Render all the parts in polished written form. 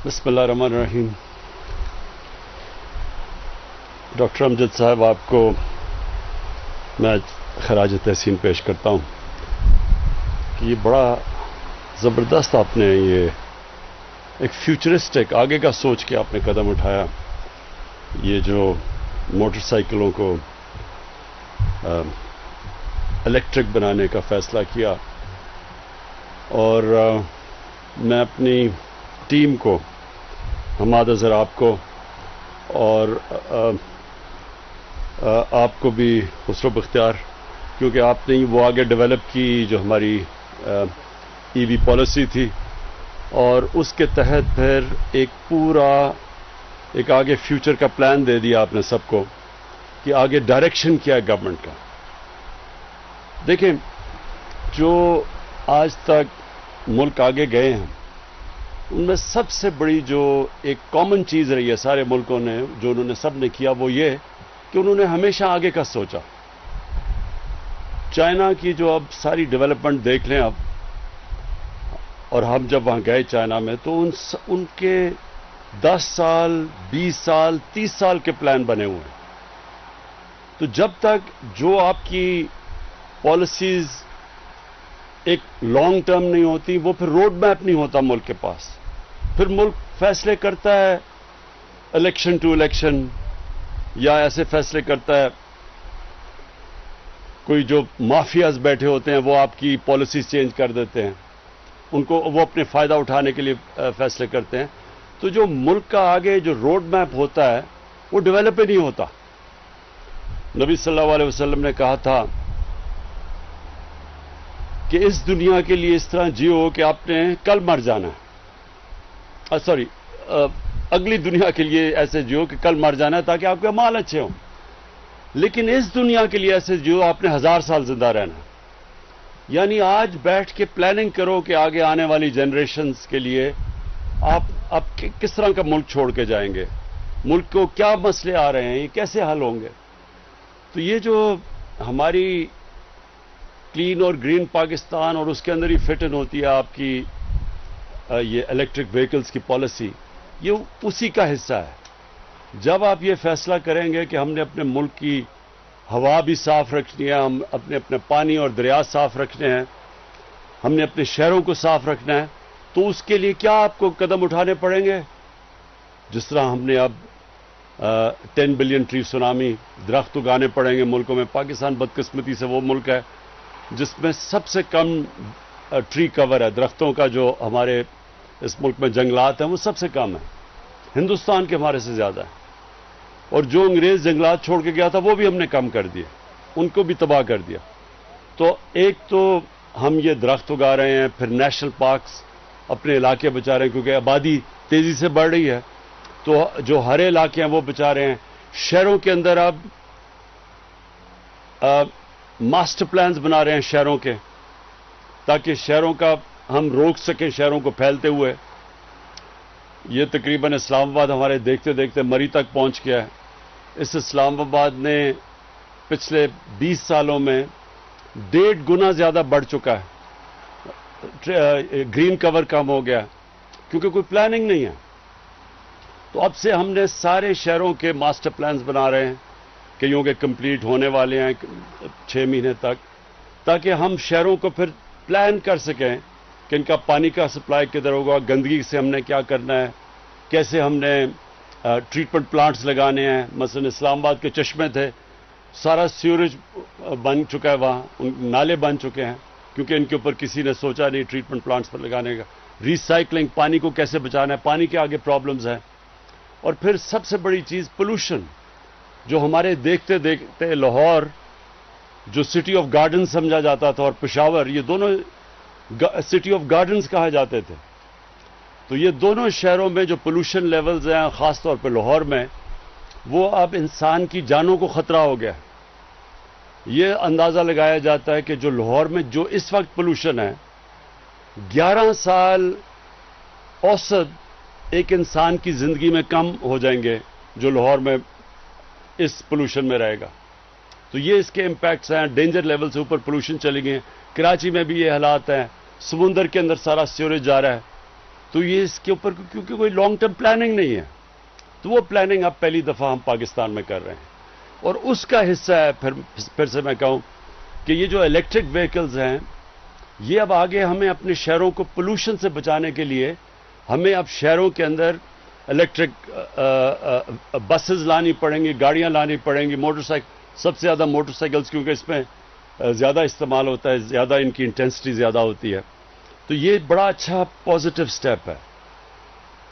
بسم اللہ الرحمن الرحیم۔ ڈاکٹر امجد صاحب، آپ کو میں خراج تحسین پیش کرتا ہوں کہ یہ بڑا زبردست آپ نے یہ ایک فیوچرسٹک آگے کا سوچ کے آپ نے قدم اٹھایا۔ یہ جو موٹر سائیکلوں کو الیکٹرک بنانے کا فیصلہ کیا، اور میں اپنی ٹیم کو، حماد اظہر آپ کو اور آپ کو بھی خسرو بختیار، کیونکہ آپ نے وہ آگے ڈیولپ کی جو ہماری ای وی پالیسی تھی، اور اس کے تحت پھر ایک آگے فیوچر کا پلان دے دیا آپ نے سب کو کہ آگے ڈائریکشن کیا ہے گورنمنٹ کا۔ دیکھیں، جو آج تک ملک آگے گئے ہیں ان میں سب سے بڑی جو ایک کامن چیز رہی ہے سارے ملکوں نے، جو انہوں نے سب نے کیا، وہ یہ کہ انہوں نے ہمیشہ آگے کا سوچا۔ چائنا کی جو اب ساری ڈیولپمنٹ دیکھ لیں اب، اور ہم جب وہاں گئے چائنا میں تو ان کے 10 سال 20 سال 30 سال کے پلان بنے ہوئے ہیں۔ تو جب تک جو آپ کی پالیسیز ایک لانگ ٹرم نہیں ہوتی، وہ پھر روڈ میپ نہیں ہوتا ملک کے پاس۔ پھر ملک فیصلے کرتا ہے الیکشن ٹو الیکشن، یا ایسے فیصلے کرتا ہے، کوئی جو مافیاز بیٹھے ہوتے ہیں وہ آپ کی پالیسیز چینج کر دیتے ہیں، وہ اپنے فائدہ اٹھانے کے لیے فیصلے کرتے ہیں۔ تو جو ملک کا آگے جو روڈ میپ ہوتا ہے وہ ڈیولپ ہی نہیں ہوتا۔ نبی صلی اللہ علیہ وسلم نے کہا تھا کہ اس دنیا کے لیے اس طرح جیو کہ آپ نے کل مر جانا ہے، اگلی دنیا کے لیے ایسے جیو کہ کل مر جانا ہے تاکہ آپ کے اعمال اچھے ہوں، لیکن اس دنیا کے لیے ایسے جیو آپ نے 1000 سال زندہ رہنا ہے۔ یعنی آج بیٹھ کے پلاننگ کرو کہ آگے آنے والی جنریشنز کے لیے آپ کس طرح کا ملک چھوڑ کے جائیں گے، ملک کو کیا مسئلے آ رہے ہیں، یہ کیسے حل ہوں گے۔ تو یہ جو ہماری کلین اور گرین پاکستان، اور اس کے اندر ہی فٹ ان ہوتی ہے آپ کی یہ الیکٹرک وہیکلز کی پالیسی، یہ اسی کا حصہ ہے۔ جب آپ یہ فیصلہ کریں گے کہ ہم نے اپنے ملک کی ہوا بھی صاف رکھنی ہے، ہم اپنے پانی اور دریا صاف رکھنے ہیں، ہم نے اپنے شہروں کو صاف رکھنا ہے، تو اس کے لیے کیا آپ کو قدم اٹھانے پڑیں گے؟ جس طرح ہم نے اب 10 بلین ٹری سونامی، درخت اگانے پڑیں گے ملکوں میں۔ پاکستان بدقسمتی سے وہ ملک ہے جس میں سب سے کم ٹری کور ہے، درختوں کا جو ہمارے اس ملک میں جنگلات ہیں وہ سب سے کم ہے، ہندوستان کے ہمارے سے زیادہ ہے۔ اور جو انگریز جنگلات چھوڑ کے گیا تھا وہ بھی ہم نے کم کر دیے، ان کو بھی تباہ کر دیا۔ تو ایک تو ہم یہ درخت اگا رہے ہیں، پھر نیشنل پارکس اپنے علاقے بچا رہے ہیں، کیونکہ آبادی تیزی سے بڑھ رہی ہے، تو جو ہرے علاقے ہیں وہ بچا رہے ہیں۔ شہروں کے اندر اب ماسٹر پلانز بنا رہے ہیں شہروں کے، تاکہ شہروں کا ہم روک سکیں شہروں کو پھیلتے ہوئے۔ یہ تقریباً اسلام آباد ہمارے دیکھتے دیکھتے مری تک پہنچ گیا ہے۔ اس اسلام آباد نے پچھلے 20 سالوں میں 1.5 گنا زیادہ بڑھ چکا ہے، گرین کور کم ہو گیا کیونکہ کوئی پلاننگ نہیں ہے۔ تو اب سے ہم نے سارے شہروں کے ماسٹر پلانز بنا رہے ہیں، کئیوں کے کمپلیٹ ہونے والے ہیں 6 مہینے تک، تاکہ ہم شہروں کو پھر پلان کر سکیں کہ ان کا پانی کا سپلائی کدھر ہوگا، گندگی سے ہم نے کیا کرنا ہے، کیسے ہم نے ٹریٹمنٹ پلانٹس لگانے ہیں۔ مثلا اسلام آباد کے چشمے تھے، سارا سیوریج بن چکا ہے، وہاں نالے بن چکے ہیں، کیونکہ ان کے اوپر کسی نے سوچا نہیں ٹریٹمنٹ پلانٹس پر لگانے کا۔ ریسائکلنگ، پانی کو کیسے بچانا ہے، پانی کے آگے پرابلمز ہیں۔ اور پھر سب سے بڑی چیز پولوشن، جو ہمارے دیکھتے دیکھتے لاہور جو سٹی آف گارڈن سمجھا جاتا تھا، اور پشاور، یہ دونوں سٹی آف گارڈنز کہا جاتے تھے۔ تو یہ دونوں شہروں میں جو پولوشن لیولز ہیں، خاص طور پہ لاہور میں، وہ اب انسان کی جانوں کو خطرہ ہو گیا۔ یہ اندازہ لگایا جاتا ہے کہ جو لاہور میں جو اس وقت پولوشن ہے، 11 سال اوسط ایک انسان کی زندگی میں کم ہو جائیں گے جو لاہور میں اس پولوشن میں رہے گا۔ تو یہ اس کے امپیکٹس ہیں، ڈینجر لیول سے اوپر پولوشن چلی گئی ہیں۔ کراچی میں بھی یہ حالات ہیں، سمندر کے اندر سارا سیوریج جا رہا ہے، تو یہ اس کے اوپر کیونکہ کوئی لانگ ٹرم پلاننگ نہیں ہے، تو وہ پلاننگ اب پہلی دفعہ ہم پاکستان میں کر رہے ہیں، اور اس کا حصہ ہے پھر سے میں کہوں کہ یہ جو الیکٹرک وہیکلز ہیں، یہ اب آگے ہمیں اپنے شہروں کو پولوشن سے بچانے کے لیے ہمیں اب شہروں کے اندر الیکٹرک بسز لانی پڑیں گی، گاڑیاں لانی پڑیں گی، موٹر سائیکل، سب سے زیادہ موٹر سائیکلز، کیونکہ اس میں زیادہ استعمال ہوتا ہے، زیادہ ان کی انٹینسٹی زیادہ ہوتی ہے، تو یہ بڑا اچھا پازیٹیو سٹیپ ہے۔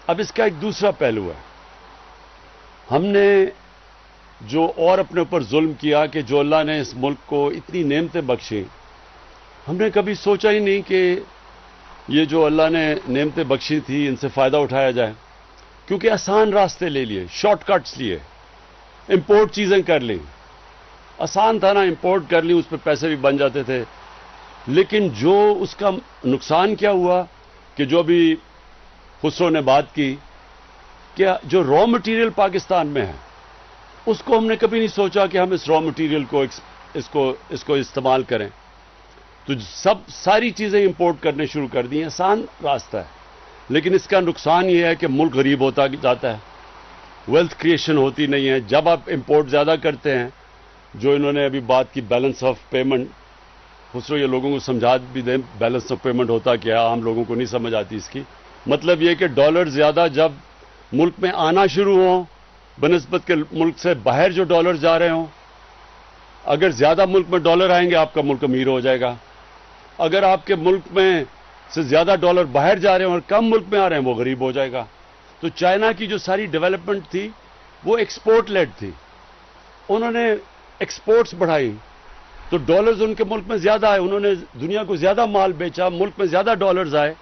اب اس کا ایک دوسرا پہلو ہے، ہم نے جو اور اپنے اوپر ظلم کیا کہ جو اللہ نے اس ملک کو اتنی نعمتیں بخشی، ہم نے کبھی سوچا ہی نہیں کہ یہ جو اللہ نے نعمتیں بخشی تھی ان سے فائدہ اٹھایا جائے، کیونکہ آسان راستے لے لیے، شارٹ کٹس لیے، امپورٹ چیزیں کر لیں، آسان تھا نا، امپورٹ کر لی، اس پہ پیسے بھی بن جاتے تھے، لیکن جو اس کا نقصان کیا ہوا کہ جو بھی خسرو نے بات کی کہ جو را مٹیریل پاکستان میں ہے اس کو ہم نے کبھی نہیں سوچا کہ ہم اس را مٹیریل کو اس کو استعمال کریں، تو ساری چیزیں امپورٹ کرنے شروع کر دی ہیں، آسان راستہ ہے، لیکن اس کا نقصان یہ ہے کہ ملک غریب ہوتا جاتا ہے، ویلتھ کریشن ہوتی نہیں ہے۔ جب آپ امپورٹ زیادہ کرتے ہیں، جو انہوں نے ابھی بات کی بیلنس آف پیمنٹ، خسرو یہ لوگوں کو سمجھا بھی دیں بیلنس آف پیمنٹ ہوتا کیا، عام لوگوں کو نہیں سمجھ آتی اس کی، مطلب یہ کہ ڈالر زیادہ جب ملک میں آنا شروع ہوں بنسبت کے ملک سے باہر جو ڈالر جا رہے ہوں، اگر زیادہ ملک میں ڈالر آئیں گے آپ کا ملک امیر ہو جائے گا، اگر آپ کے ملک میں سے زیادہ ڈالر باہر جا رہے ہیں اور کم ملک میں آ رہے ہیں وہ غریب ہو جائے گا۔ تو چائنا کی جو ساری ڈیولپمنٹ تھی وہ ایکسپورٹ لیڈ تھی، انہوں نے ایکسپورٹس بڑھائی تو ڈالرز ان کے ملک میں زیادہ آئے، انہوں نے دنیا کو زیادہ مال بیچا، ملک میں زیادہ ڈالرز آئے،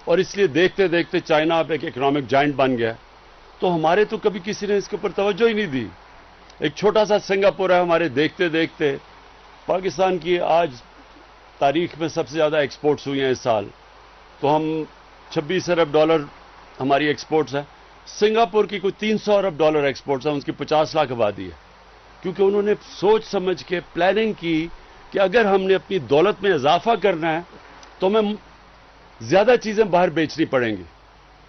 اور اس لیے دیکھتے دیکھتے چائنا اب ایک اکنامک جائنٹ بن گیا۔ تو ہمارے تو کبھی کسی نے اس کے اوپر توجہ ہی نہیں دی، ایک چھوٹا سا سنگاپور ہے ہمارے، دیکھتے دیکھتے پاکستان کی آج تاریخ میں سب سے زیادہ ایکسپورٹس ہوئی ہیں اس سال، تو ہم 26 ارب ڈالر ہماری ایکسپورٹس ہے، سنگاپور کی کوئی 300 ارب ڈالر ایکسپورٹس ہے، ان کی 50 لاکھ آبادی ہے، کیونکہ انہوں نے سوچ سمجھ کے پلاننگ کی کہ اگر ہم نے اپنی دولت میں اضافہ کرنا ہے تو ہمیں زیادہ چیزیں باہر بیچنی پڑیں گی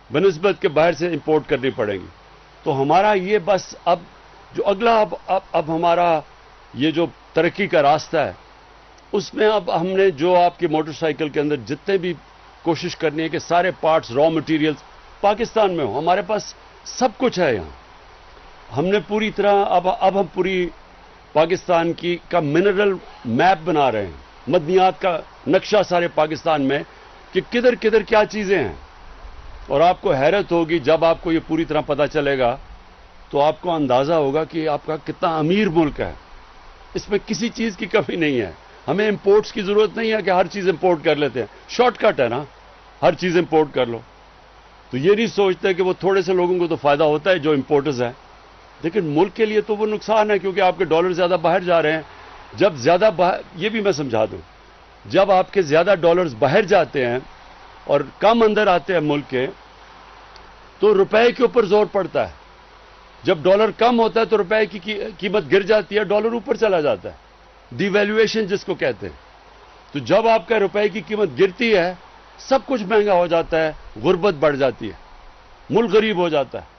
بنسبت کے باہر سے امپورٹ کرنی پڑیں گی۔ تو ہمارا یہ بس اب جو اگلا اب ہمارا یہ جو ترقی کا راستہ ہے اس میں اب ہم نے جو آپ کی موٹر سائیکل کے اندر جتنے بھی کوشش کرنی ہے کہ سارے پارٹس را مٹیریلز پاکستان میں ہوں، ہمارے پاس سب کچھ ہے یہاں، ہم نے پوری طرح اب ہم پوری پاکستان کا منرل میپ بنا رہے ہیں، معدنیات کا نقشہ سارے پاکستان میں کہ کدھر کدھر کیا چیزیں ہیں، اور آپ کو حیرت ہوگی جب آپ کو یہ پوری طرح پتہ چلے گا تو آپ کو اندازہ ہوگا کہ آپ کا کتنا امیر ملک ہے، اس میں کسی چیز کی کمی نہیں ہے، ہمیں امپورٹس کی ضرورت نہیں ہے کہ ہر چیز امپورٹ کر لیتے ہیں، شارٹ کٹ ہے نا، ہر چیز امپورٹ کر لو، تو یہ نہیں سوچتے کہ وہ تھوڑے سے لوگوں کو تو فائدہ ہوتا ہے جو امپورٹرز ہیں، لیکن ملک کے لیے تو وہ نقصان ہے کیونکہ آپ کے ڈالر زیادہ باہر جا رہے ہیں، جب زیادہ یہ بھی میں سمجھا دوں، جب آپ کے زیادہ ڈالرز باہر جاتے ہیں اور کم اندر آتے ہیں ملک کے تو روپے کے اوپر زور پڑتا ہے، جب ڈالر کم ہوتا ہے تو روپے کی قیمت گر جاتی ہے، ڈالر اوپر چلا جاتا ہے، ڈی ویلیویشن جس کو کہتے ہیں، تو جب آپ کا روپے کی قیمت گرتی ہے سب کچھ مہنگا ہو جاتا ہے، غربت بڑھ جاتی ہے، ملک غریب ہو جاتا ہے،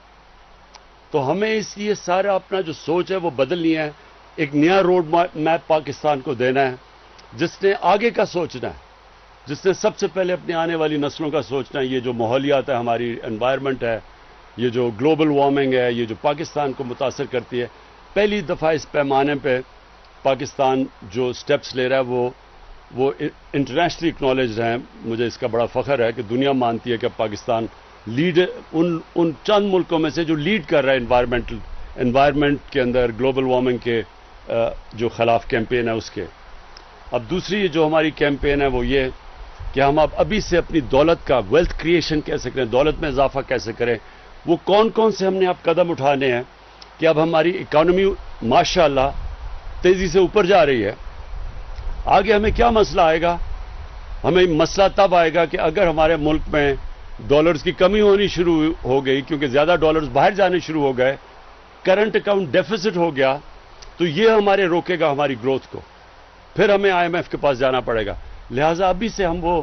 تو ہمیں اس لیے سارا اپنا جو سوچ ہے وہ بدلنی ہے، ایک نیا روڈ میپ پاکستان کو دینا ہے، جس نے آگے کا سوچنا ہے، جس نے سب سے پہلے اپنی آنے والی نسلوں کا سوچنا ہے، یہ جو ماحولیات ہے، ہماری انوائرمنٹ ہے، یہ جو گلوبل وارمنگ ہے، یہ جو پاکستان کو متاثر کرتی ہے، پہلی دفعہ اس پیمانے پہ پاکستان جو سٹیپس لے رہا ہے وہ انٹرنیشنلی اکنالجڈ ہیں، مجھے اس کا بڑا فخر ہے کہ دنیا مانتی ہے کہ پاکستان لیڈ ان چند ملکوں میں سے جو لیڈ کر رہا ہے انوائرمنٹ کے اندر، گلوبل وارمنگ کے جو خلاف کیمپین ہے اس کے۔ اب دوسری جو ہماری کیمپین ہے وہ یہ کہ ہم اب ابھی سے اپنی دولت کا ویلتھ کریشن کیسے کریں، دولت میں اضافہ کیسے کریں، وہ کون کون سے ہم نے اب قدم اٹھانے ہیں کہ اب ہماری اکانومی ماشاءاللہ تیزی سے اوپر جا رہی ہے۔ آگے ہمیں کیا مسئلہ آئے گا؟ ہمیں مسئلہ تب آئے گا کہ اگر ہمارے ملک میں ڈالرز کی کمی ہونی شروع ہو گئی کیونکہ زیادہ ڈالرز باہر جانے شروع ہو گئے، کرنٹ اکاؤنٹ ڈیفیسٹ ہو گیا، تو یہ ہمارے روکے گا ہماری گروتھ کو، پھر ہمیں IMF کے پاس جانا پڑے گا۔ لہٰذا ابھی سے ہم وہ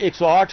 108